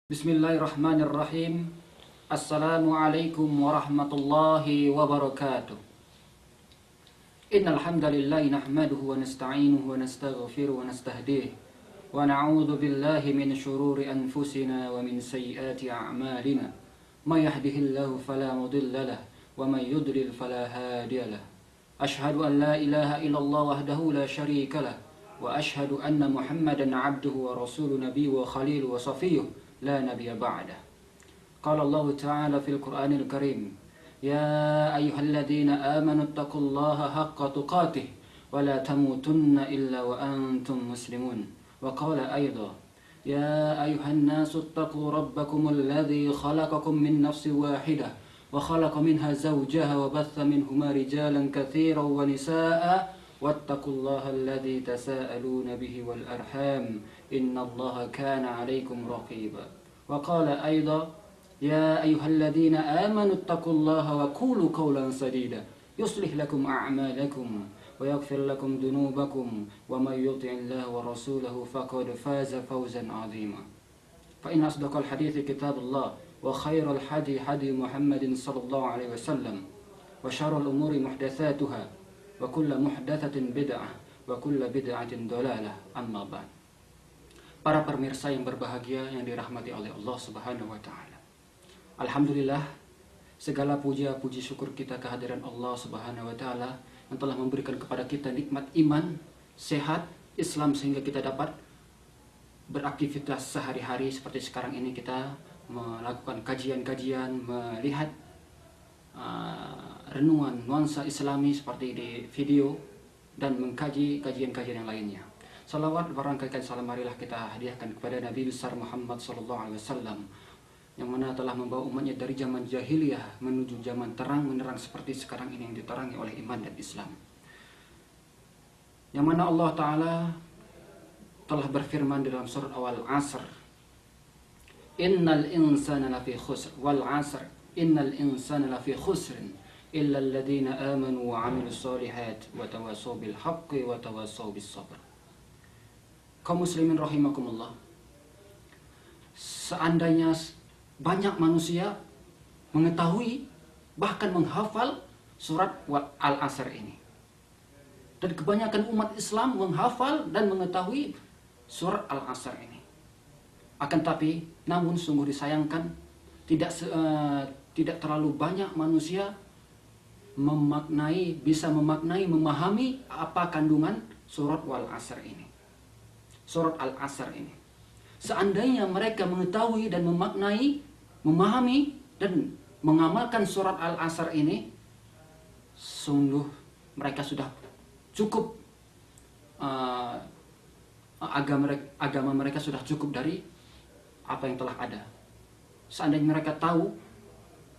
Bismillahirrahmanirrahim. Assalamualaikum warahmatullahi wabarakatuh. Innal hamdalillah nahmaduhu wa nasta'inuhu wa nastaghfiruhu wa nastahdihi wa na'udzu billahi min shururi anfusina wa min sayyiati a'malina. May yahdihillahu fala mudilla lahu wa may yudlil fala hadiya lahu. Ashhadu an la ilaha illallah wahdahu la syarika lahu wa ashhadu anna Muhammadan 'abduhu wa rasuluhu nabiyyu wa khaliluhu wa safiyyuhu لا نبي بعده. قال الله تعالى في القرآن الكريم: يا أيها الذين آمنوا اتقوا الله حق تقاته ولا تموتن إلا وأنتم مسلمون. وقال أيضا: يا أيها الناس اتقوا ربكم الذي خلقكم من نفس واحدة وخلق منها زوجها وبث منهما رجالا كثيرا ونساء واتقوا الله الذي تساءلون به والأرحام إن الله كان عليكم رقيبا. وقال أيضا: يا أيها الذين آمنوا اتقوا الله وقولوا قولا سديدا يصلح لكم أعمالكم ويغفر لكم ذنوبكم ومن يطع الله ورسوله فقد فاز فوزا عظيما. فإن أصدق الحديث كتاب الله وخير الحدي حدي محمد صلى الله عليه وسلم وشر الأمور محدثاتها وكل محدثة بدعة وكل بدعة ضلالة. أما بعد. Para pemirsa yang berbahagia yang dirahmati oleh Allah Subhanahu wa taala. Alhamdulillah, segala puji syukur kita kehadiran Allah Subhanahu wa taala yang telah memberikan kepada kita nikmat iman, sehat, Islam sehingga kita dapat beraktivitas sehari-hari seperti sekarang ini kita melakukan kajian-kajian, melihat renungan nuansa Islami seperti di video dan mengkaji kajian-kajian yang lainnya. Salawat barangkali salam marilah kita hadiahkan kepada Nabi besar Muhammad sallallahu alaihi wasallam yang mana telah membawa umatnya dari zaman jahiliyah menuju zaman terang menerang seperti sekarang ini yang diterangi oleh iman dan Islam. Yang mana Allah Ta'ala telah berfirman dalam surat Al-Asr, Innal insana lafi khusr wal 'asr innal insana lafi khusrin illa alladhina amanu wa 'amilus solihat wa tawassaw bil haqqi wa tawassaw bis sabr. Kaum muslimin rahimakumullah, seandainya banyak manusia mengetahui bahkan menghafal surat Al-Asr ini, dan kebanyakan umat Islam menghafal dan mengetahui surat Al-Asr ini, akan tapi namun sungguh disayangkan tidak terlalu banyak manusia bisa memahami apa kandungan surat Al-Asr ini. Surat Al-Asr ini. Seandainya mereka mengetahui dan memahami dan mengamalkan surat Al-Asr ini, sungguh mereka sudah cukup, agama mereka sudah cukup dari apa yang telah ada. Seandainya mereka tahu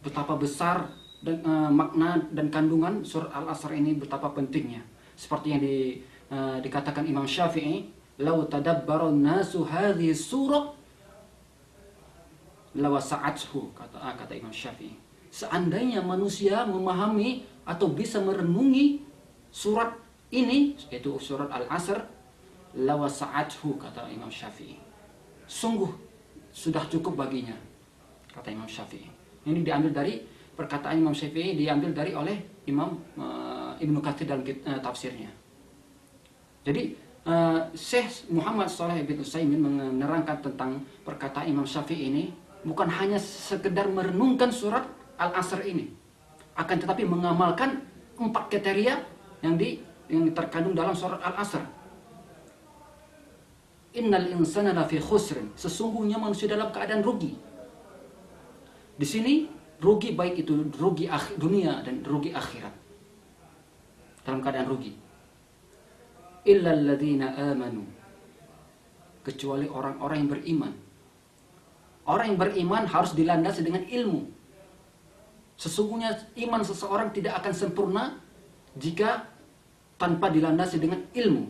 betapa besar dan makna dan kandungan surat Al-Asr ini, betapa pentingnya. Seperti yang dikatakan Imam Syafi'i, "Lau tadabbaron nasu hadhihi surah lawasa'athu," kata Imam Syafi'i. Seandainya manusia memahami atau bisa merenungi surat ini, yaitu surat Al-Asr, lawasa'athu, kata Imam Syafi'i. Sungguh sudah cukup baginya, kata Imam Syafi'i. Ini diambil dari perkataan Imam Syafi'i, diambil dari oleh Imam Ibnu Katsir dalam tafsirnya. Jadi Syekh Muhammad Shalih bin Utsaimin menerangkan tentang perkataan Imam Syafi'i ini bukan hanya sekedar merenungkan surat Al-Asr ini, akan tetapi mengamalkan 4 kriteria yang terkandung dalam surat Al-Asr. Innal insana lafi khusrin, sesungguhnya manusia dalam keadaan rugi. Di sini rugi baik itu rugi dunia dan rugi akhirat. Dalam keadaan rugi. Illa alladhina amanu, kecuali orang-orang yang beriman. Orang yang beriman harus dilandasi dengan ilmu. Sesungguhnya iman seseorang tidak akan sempurna jika tanpa dilandasi dengan ilmu.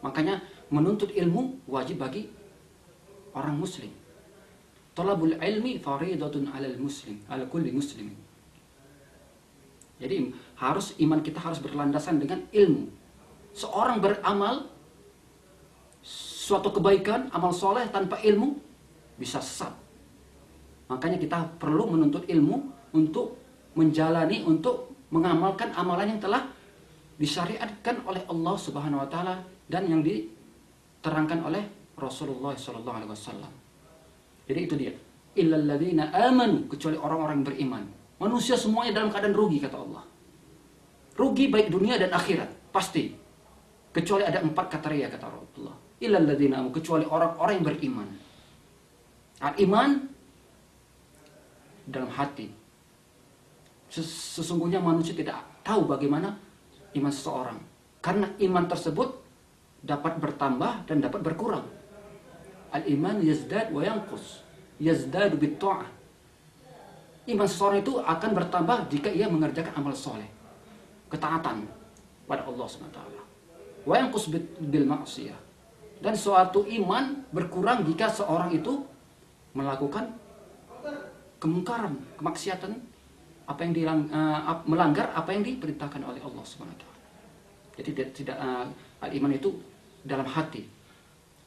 Makanya menuntut ilmu wajib bagi orang muslim. Talabul ilmi faridatun 'alal muslim, 'ala kulli muslim. Jadi iman kita harus berlandasan dengan ilmu. Seorang beramal suatu kebaikan, amal soleh tanpa ilmu bisa sesat. Makanya kita perlu menuntut ilmu untuk menjalani, untuk mengamalkan amalan yang telah disyariatkan oleh Allah Subhanahu wa taala dan yang diterangkan oleh Rasulullah sallallahu alaihi wasallam. Jadi itu dia. Illal ladzina amanu, kecuali orang-orang yang beriman. Manusia semuanya dalam keadaan rugi kata Allah. Rugi baik dunia dan akhirat, pasti. Kecuali ada 4 kriteria kata Allah. Illal ladzina amanu, kecuali orang-orang yang beriman. Al-iman dalam hati. Sesungguhnya manusia tidak tahu bagaimana iman seseorang. Karena iman tersebut dapat bertambah dan dapat berkurang. Al-iman yazdad wa yanqus. Yazdadu bit-ta'ah. Iman seseorang itu akan bertambah jika ia mengerjakan amal soleh, ketaatan pada Allah SWT. Wa yanqus bil ma'siyah. Dan suatu iman berkurang jika seorang itu melakukan kemungkaran, kemaksiatan, melanggar apa yang diperintahkan oleh Allah SWT. Jadi tidak al-iman itu dalam hati,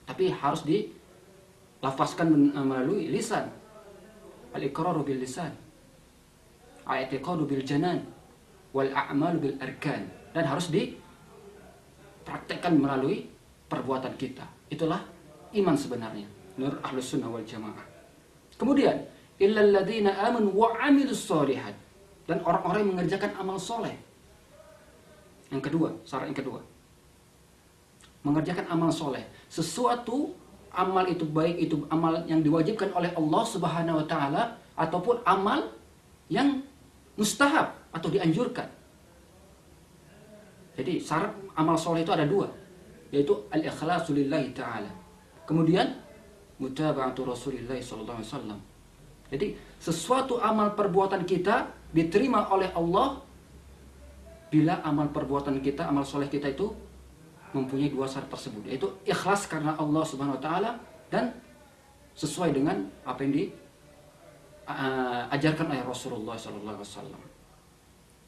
tapi harus dilafazkan melalui lisan. Al-iqraru bil lisan, al-i'tiqadu bil janan, wal a'malu bil arkan, dan harus dipraktekkan melalui perbuatan kita. Itulah iman sebenarnya menurut Ahlus Sunnah wal Jamaah. Kemudian illal ladzina amanu wa 'amilus shalihat, dan orang-orang yang mengerjakan amal soleh. Yang kedua, syarat yang kedua, mengerjakan amal soleh. Sesuatu amal itu, baik itu amal yang diwajibkan oleh Allah Subhanahu wa taala ataupun amal yang mustahab atau dianjurkan. Jadi syarat amal soleh itu ada 2, yaitu al-ikhlasu lillahi ta'ala. Kemudian mutaba'atu Rasulillah sallallahu alaihi wasallam. Jadi sesuatu amal perbuatan kita diterima oleh Allah bila amal perbuatan kita, amal soleh kita itu mempunyai 2 syarat tersebut, yaitu ikhlas karena Allah Subhanahu wa taala dan sesuai dengan apa yang diajarkan oleh Rasulullah sallallahu alaihi wasallam.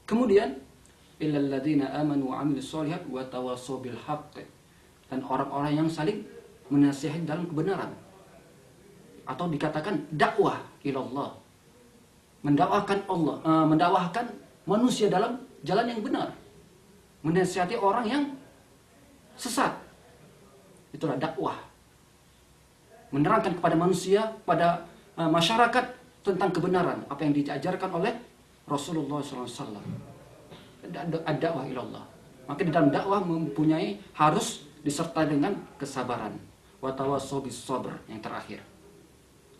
Kemudian illal ladzina amanu wa 'amilus shalihat wa tawassaw bil haqq, dan orang-orang yang saling menasihati dalam kebenaran, atau dikatakan dakwah ilallah, mendakwahkan Allah, mendakwahkan manusia dalam jalan yang benar, menasihati orang yang sesat. Itulah dakwah, menerangkan kepada manusia, pada masyarakat tentang kebenaran apa yang diajarkan oleh Rasulullah SAW. Dakwah ilallah. Maka di dalam dakwah mempunyai, harus disertai dengan kesabaran. Wa tawassaw bis sabr, yang terakhir,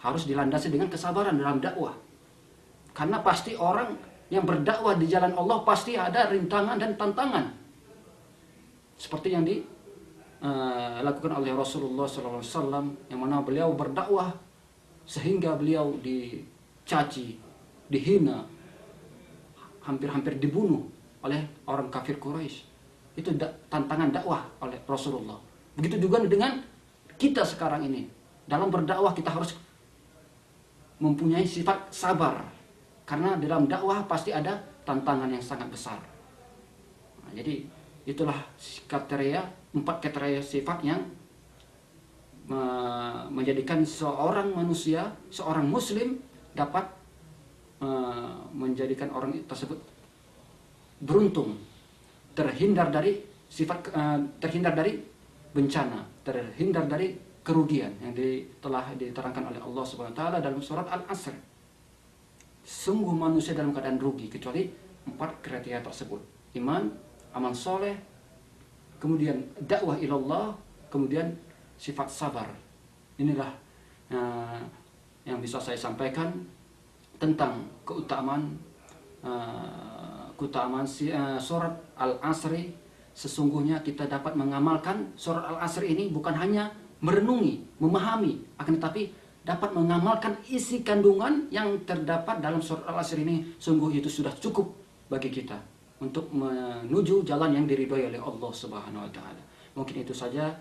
harus dilandasi dengan kesabaran dalam dakwah. Karena pasti orang yang berdakwah di jalan Allah pasti ada rintangan dan tantangan. Seperti yang dilakukan oleh Rasulullah SAW, yang mana beliau berdakwah sehingga beliau dicaci, dihina, hampir-hampir dibunuh oleh orang kafir Quraisy. Itu tantangan dakwah oleh Rasulullah. Begitu juga dengan kita sekarang ini. Dalam berdakwah kita harus mempunyai sifat sabar, karena dalam dakwah pasti ada tantangan yang sangat besar. Nah, jadi itulah kriteria, 4 kriteria sifat yang menjadikan seorang manusia, seorang muslim dapat menjadikan orang tersebut beruntung, terhindar dari terhindar dari bencana, terhindar dari kerugian yang telah diterangkan oleh Allah Subhanahu wa taala dalam surat Al-Asr. Sungguh manusia dalam keadaan rugi kecuali 4 kriteria tersebut: iman, amal soleh, kemudian dakwah ilallah, kemudian sifat sabar. Inilah yang bisa saya sampaikan tentang keutamaan surat Al-Asr. Sesungguhnya kita dapat mengamalkan surat Al-Asr ini bukan hanya merenungi, memahami, akan tetapi dapat mengamalkan isi kandungan yang terdapat dalam surat Al-Asr ini. Sungguh itu sudah cukup bagi kita untuk menuju jalan yang diridhai oleh Allah Subhanahu wa taala. Mungkin itu saja,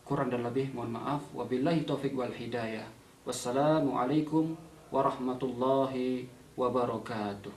kurang dan lebih mohon maaf. Wabillahi taufik wal hidayah. Wassalamualaikum warahmatullahi wabarakatuh.